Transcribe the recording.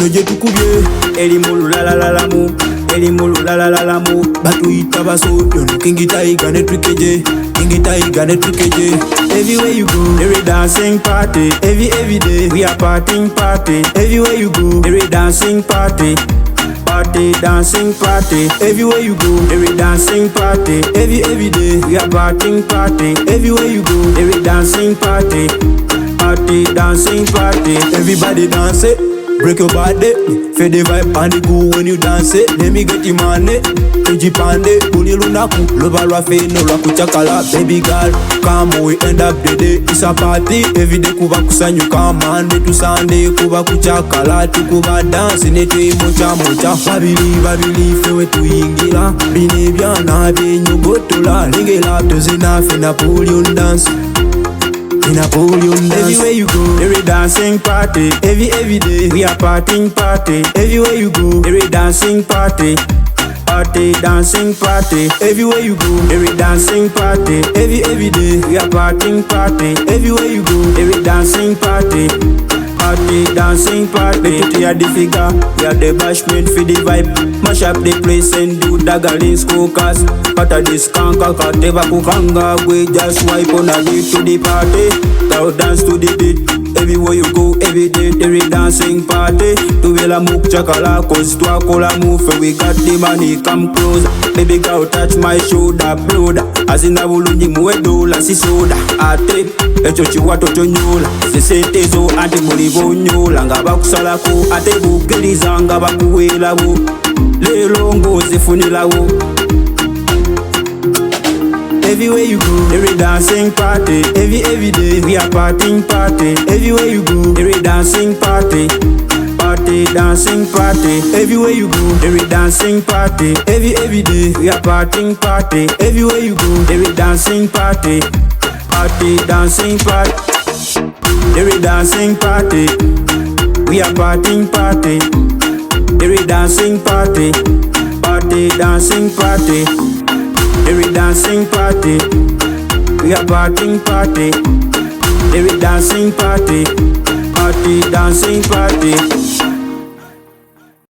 eno gye tukubye eri mu lulalalamu eri mu lulalalamu batuyita basoyo no King Tiger ne Tricky King Tiger ne Tricky. Everywhere you go, every dancing party. Every day, we are partying party. Everywhere you go, every dancing party. Party, dancing party. Everywhere you go, every dancing party. Every day, we are partying party. Everywhere you go, every dancing party. Party, dancing party. Everybody dance it, break your body. Feel the vibe and the cool when you dance it. Let me get you money. Tujipande, kuli lunaku, loba rafe no rakuchakala. Baby girl, come we end up the day. It's a party, every day kuba kusanyuka. Monday to Sunday kuba kuchakala. Tukuba dance, nete mocha mocha. Babili, fewe tuingira. Bine byana, binyo gotola. Lingela, tozina, fe Napoleon dance. Napoleon dance. Everywhere you go, every dancing party. Every day, we are partying party. Everywhere you go, every dancing party. Party, dancing party. Everywhere you go, every dancing party. Every day, we are partying party. Everywhere you go, every dancing party. Party, dancing party. We are the figure, we are the bashment for the vibe. Mash up the place and do daggling skokas. Kata this kanka, kateva kukanga. We just wipe on a beat to the party. Now dance to the beat. Everywhere you go, every day, every dancing party. Tu vela muk chakala, cause tu akola move. We got the money, come close. Baby girl, touch my shoulder, brother. Azina bulungi mwedola, si soda. Ate, echo chiwa toto nyola. Sisete zo, ante mulivo nyola. Nga bakusalako, ate bukeliza, nga bakuwela wo. Lelo ngozi funila wo. Everywhere you go, every dancing party. Every day, we are partying party. Everywhere you go, every dancing party. Party, dancing party. Everywhere you go, every dancing party. Every day, we are partying party. Everywhere you go, every dancing party. Party, dancing party. Every dancing party. We are partying party. Every dancing party. Party, dancing party. Every dancing party, we are partying party. Every dancing party, party, dancing party.